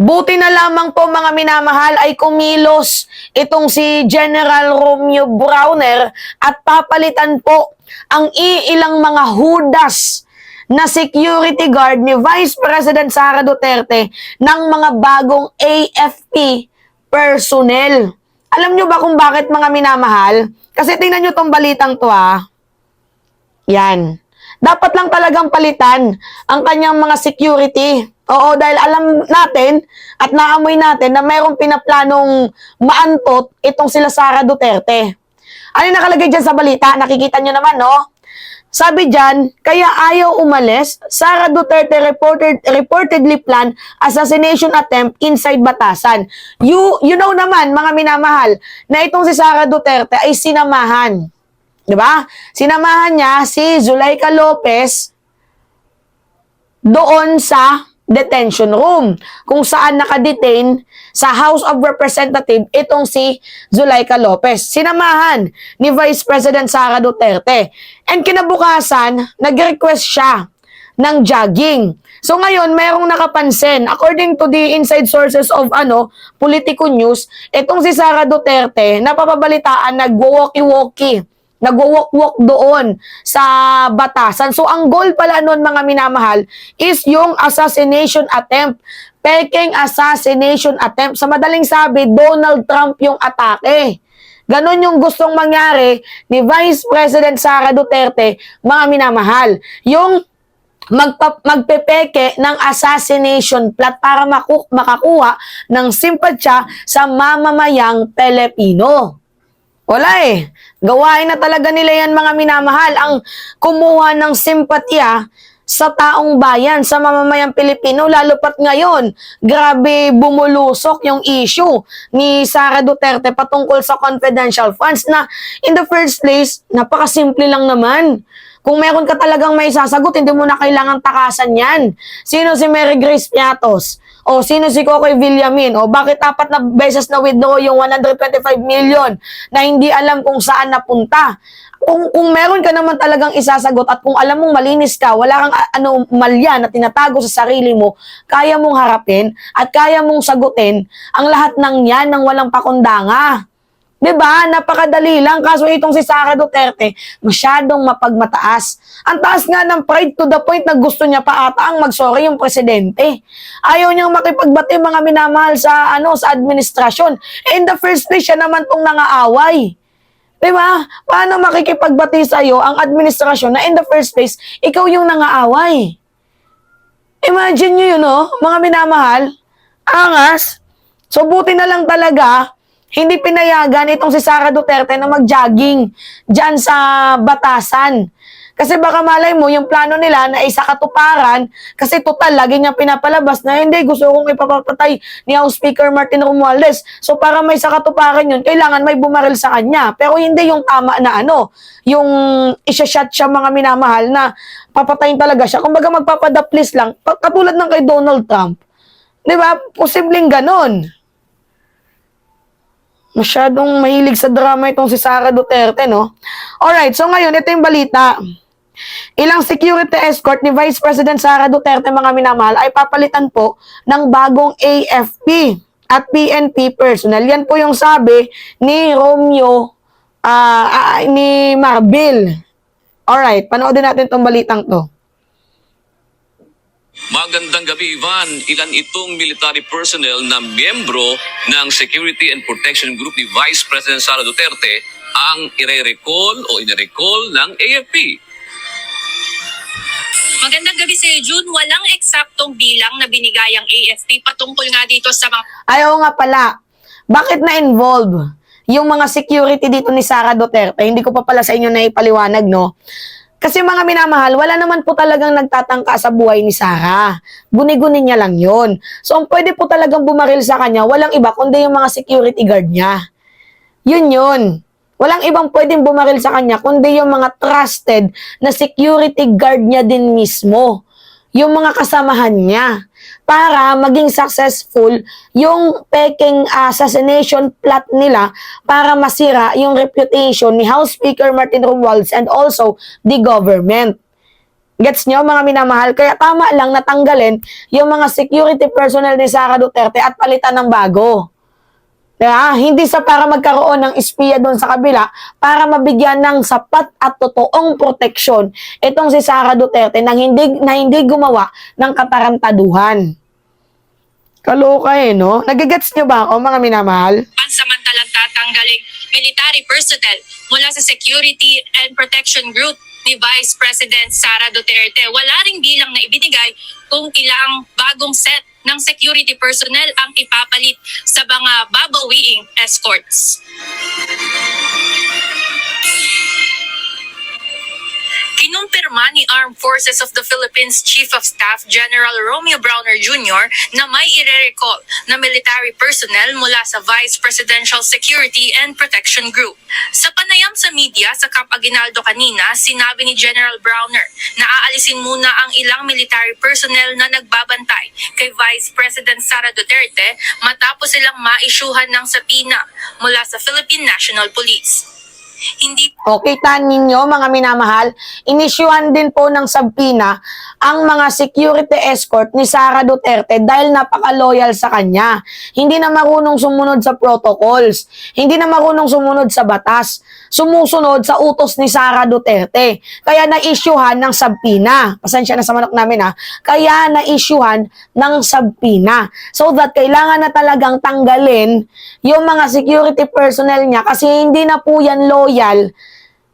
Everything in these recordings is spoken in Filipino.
Buti na lamang po mga minamahal ay kumilos itong si General Romeo Browner at papalitan po ang iilang mga hudas na security guard ni Vice President Sara Duterte ng mga bagong AFP personnel. Alam nyo ba kung bakit mga minamahal? Kasi tingnan nyo tong balitang to Yan. Dapat lang talagang palitan ang kanyang mga security. Oo, dahil alam natin at naamoy natin na mayroong pinaplanong maantot itong sila Sara Duterte. Ano yung nakalagay dyan sa balita? Nakikita nyo naman, no? Sabi dyan, kaya ayaw umalis, Sara Duterte reportedly plan assassination attempt inside Batasan. You know naman, mga minamahal, na itong si Sara Duterte ay sinamahan. Diba? Sinamahan niya si Zuleika Lopez doon sa detention room kung saan nakadetain sa House of Representatives itong si Zuleika Lopez. Sinamahan ni Vice President Sara Duterte. And kinabukasan, nag-request siya ng jogging. So ngayon, mayroong nakapansin. According to the inside sources of Politico News, itong si Sara Duterte, napapabalitaan, nag-walkie-walkie. Nag-walk-walk doon sa Batasan. So, ang goal pala noon mga minamahal is yung assassination attempt. Peking assassination attempt. Sa madaling sabi, Donald Trump yung atake. Ganon yung gustong mangyari ni Vice President Sara Duterte, mga minamahal. Yung magpepeke ng assassination plot para makakuha ng simpatsya sa mamamayang Pilipino. Wala Gawain na talaga nila yan mga minamahal ang kumuha ng simpatya sa taong bayan, sa mamamayang Pilipino, lalo pat ngayon, grabe bumulusok yung issue ni Sara Duterte patungkol sa confidential funds na in the first place, napakasimple lang naman. Kung meron ka talagang may sasagot, hindi mo na kailangan takasan yan. Sino si Mary Grace Piatos? O sino si Cocoy Villamin? O bakit 4 na beses na withdraw yung 125 million na hindi alam kung saan napunta? Kung meron ka naman talagang isasagot at kung alam mong malinis ka, wala kang malya na tinatago sa sarili mo, kaya mong harapin at kaya mong sagutin ang lahat ng yan ng walang pakundanga. Diba? Napakadali lang. Kaso itong si Sara Duterte, masyadong mapagmataas. Ang taas nga ng pride to the point na gusto niya pa ata ang mag-sorry yung presidente. Ayaw niyang makipagbati mga minamahal sa administrasyon. In the first place, siya naman tong nangaaway. Diba? Paano makikipagbati sa'yo ang administrasyon na in the first place, ikaw yung nangaaway? Imagine nyo yun, mga minamahal. Angas. So, buti na lang talaga, hindi pinayagan itong si Sara Duterte na mag-jogging dyan sa Batasan. Kasi baka malay mo, yung plano nila na isa katuparan, kasi total, lagi niya pinapalabas na hindi, gusto kong ipapatay ni House Speaker Martin Romualdez. So para may isa katuparan yun, kailangan may bumaril sa kanya. Pero hindi yung tama na yung isa-shot siya mga minamahal na papatayin talaga siya. Kung baga magpapadaplis lang, katulad ng kay Donald Trump. Diba? Posibleng ganon. Masyadong mahilig sa drama itong si Sara Duterte, no? Alright, so ngayon, ito yung balita. Ilang security escort ni Vice President Sara Duterte, mga minamahal, ay papalitan po ng bagong AFP at PNP personnel. Yan po yung sabi ni Romeo, ni Marbil. Alright, panoodin natin itong balitang to. Magandang gabi, Ivan. Ilan itong military personnel na miyembro ng Security and Protection Group ni Vice President Sara Duterte ang ire-recall o ine-recall ng AFP? Magandang gabi sa June. Walang eksaktong bilang na binigay ang AFP patungkol nga dito sa mga... Ayaw nga pala. Bakit na-involve yung mga security dito ni Sara Duterte? Hindi ko pa pala sa inyo na ipaliwanag, no? Kasi mga minamahal, wala naman po talagang nagtatangka sa buhay ni Sara. Guni-guni niya lang yun. So, ang pwede po talagang bumaril sa kanya, walang iba kundi yung mga security guard niya. Yun. Walang ibang pwedeng bumaril sa kanya kundi yung mga trusted na security guard niya din mismo. Yung mga kasamahan niya. Para maging successful yung peking assassination plot nila para masira yung reputation ni House Speaker Martin Romualdez and also the government. Gets nyo, mga minamahal? Kaya tama lang natanggalin yung mga security personnel ni Sara Duterte at palitan ng bago. Diba? Hindi sa para magkaroon ng espiya doon sa kabila, para mabigyan ng sapat at totoong proteksyon itong si Sara Duterte na hindi gumawa ng katarantaduhan. Kaloka no? Nagigets nyo ba ako, mga minamahal? Pansamantalang tatanggaling military personnel mula sa Security and Protection Group ni Vice President Sara Duterte. Wala ring bilang na ibinigay kung ilang bagong set ng security personnel ang ipapalit sa mga babawiing escorts. Kinumpirma ni Armed Forces of the Philippines Chief of Staff General Romeo Browner Jr. na may ire-recall na military personnel mula sa Vice Presidential Security and Protection Group. Sa panayam sa media sa Camp Aguinaldo kanina, sinabi ni General Browner na aalisin muna ang ilang military personnel na nagbabantay kay Vice President Sara Duterte matapos silang maisyuhan ng sapina mula sa Philippine National Police. Hindi Okay, ninyo mga minamahal, inisyuhan din po ng sabpina ang mga security escort ni Sara Duterte dahil napaka-loyal sa kanya. Hindi na marunong sumunod sa protocols, hindi na marunong sumunod sa batas, sumusunod sa utos ni Sara Duterte. Kaya na-isyuhan ng sabpina. Pasensya na sa manok namin Kaya na-isyuhan ng sabpina. So that kailangan na talagang tanggalin yung mga security personnel niya kasi hindi na po yan loyal.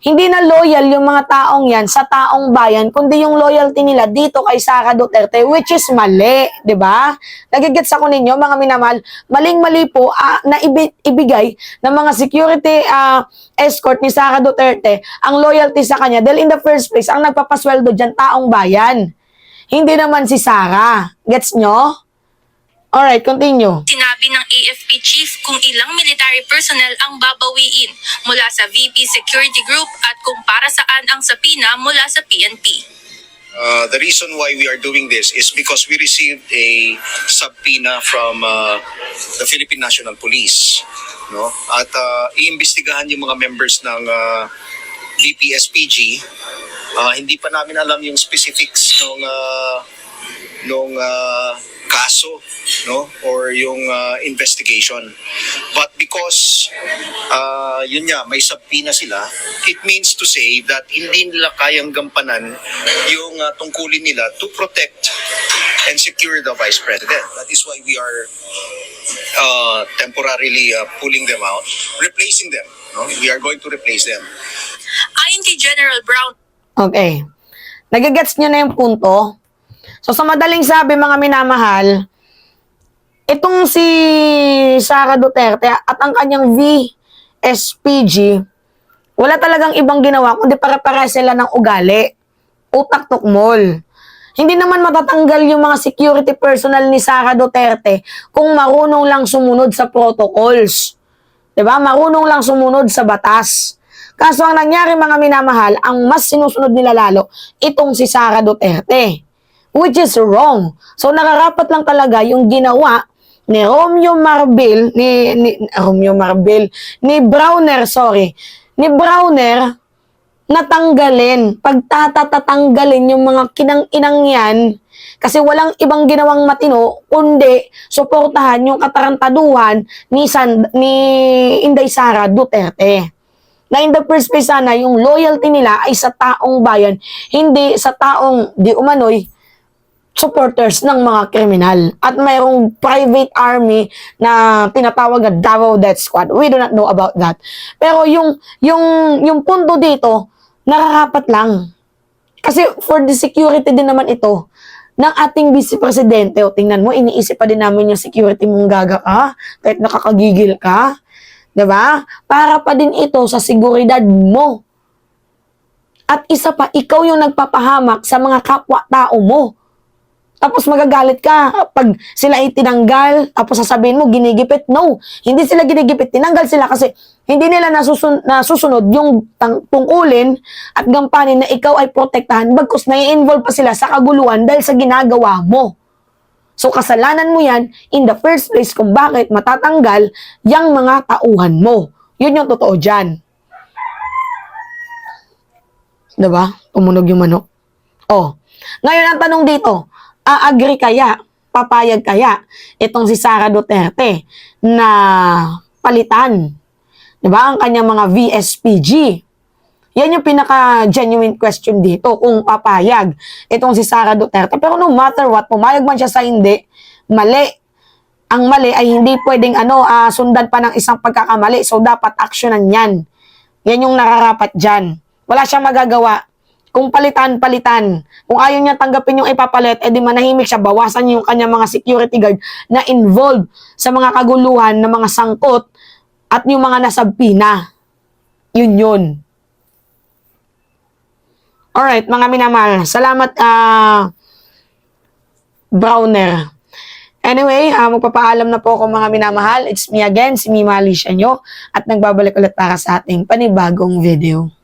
Hindi na loyal yung mga taong yan sa taong bayan, kundi yung loyalty nila dito kay Sara Duterte, which is mali, di ba? Nagigets ako ninyo, mga minamahal, maling-mali po na ibigay ng mga security escort ni Sara Duterte ang loyalty sa kanya dahil in the first place, ang nagpapasweldo dyan, taong bayan. Hindi naman si Sara. Gets nyo? Alright, continue. sinabi ng AFP chief kung ilang military personnel ang babawiin mula sa VP Security Group at kung para saan ang sapina mula sa PNP. The reason why we are doing this is because we received a subpoena from the Philippine National Police, no? At iimbestigahan yung mga members ng VP-SPG. Hindi pa namin alam yung specifics nung kaso, no, or yung investigation. But because yun nga, may subpoena sila, it means to say that hindi nila kayang gampanan yung tungkulin nila to protect and secure the Vice President. That is why we are temporarily pulling them out, replacing them. No? We are going to replace them. Ayon kay General Brown, Okay. Nagigets nyo na yung punto? So, sa madaling sabi, mga minamahal, itong si Sara Duterte at ang kanyang VSPG, wala talagang ibang ginawa kundi para-para sila ng ugali. Utak tukmol. Hindi naman matatanggal yung mga security personnel ni Sara Duterte kung marunong lang sumunod sa protocols. 'Di ba? Marunong lang sumunod sa batas. Kaso ang nangyari, mga minamahal, ang mas sinusunod nila lalo, itong si Sara Duterte. Which is wrong. So, nakarapat lang talaga yung ginawa ni ni Browner, natanggalin. Pagtatatanggalin yung mga kinang-inang yan, kasi walang ibang ginawang matino, kundi suportahan yung katarantaduhan ni Inday Sara Duterte. Na in the first place sana, yung loyalty nila ay sa taong bayan, hindi sa taong di umano'y supporters ng mga kriminal. At mayroong private army na tinatawag na Davao Death Squad. We do not know about that. Pero yung punto dito, nakakapat lang. Kasi for the security din naman ito ng ating Vice Presidente. O tingnan mo, iniisip pa din namin yung security mong gaga ka, kahit nakakagigil ka. 'Di ba? Para pa din ito sa seguridad mo. At isa pa, ikaw yung nagpapahamak sa mga kapwa-tao mo. Tapos magagalit ka pag sila itinanggal, tapos sasabihin mo, ginigipit. No, hindi sila ginigipit. Tinanggal sila kasi hindi nila nasusunod yung tungkulin at gampanin na ikaw ay protektahan. Bagkus nai-involve pa sila sa kaguluhan dahil sa ginagawa mo. So, kasalanan mo yan in the first place kung bakit matatanggal yung mga tauhan mo. Yun yung totoo dyan. Diba? Tumunog yung manok. Oh, ngayon ang tanong dito, agree kaya, papayag kaya itong si Sara Duterte na palitan, 'di ba, ang kanyang mga VSPG? Yan yung pinaka-genuine question dito, kung papayag itong si Sara Duterte. Pero no matter what, pumayag man siya sa hindi, mali. Ang mali ay hindi pwedeng sundan pa ng isang pagkakamali. So, dapat aksyonan yan. Yan yung nararapat dyan. Wala siyang magagawa. Kung palitan. Kung ayaw niya tanggapin yung ipapalit, edi manahimik siya, bawasan yung kanyang mga security guard na involved sa mga kaguluhan ng mga sangkot at yung mga nasabpina. Yun. Alright, mga minamahal. Salamat, Browner. Anyway, magpapaalam na po ako, mga minamahal. It's me again, si Mima Alicia nyo. At nagbabalik ulit para sa ating panibagong video.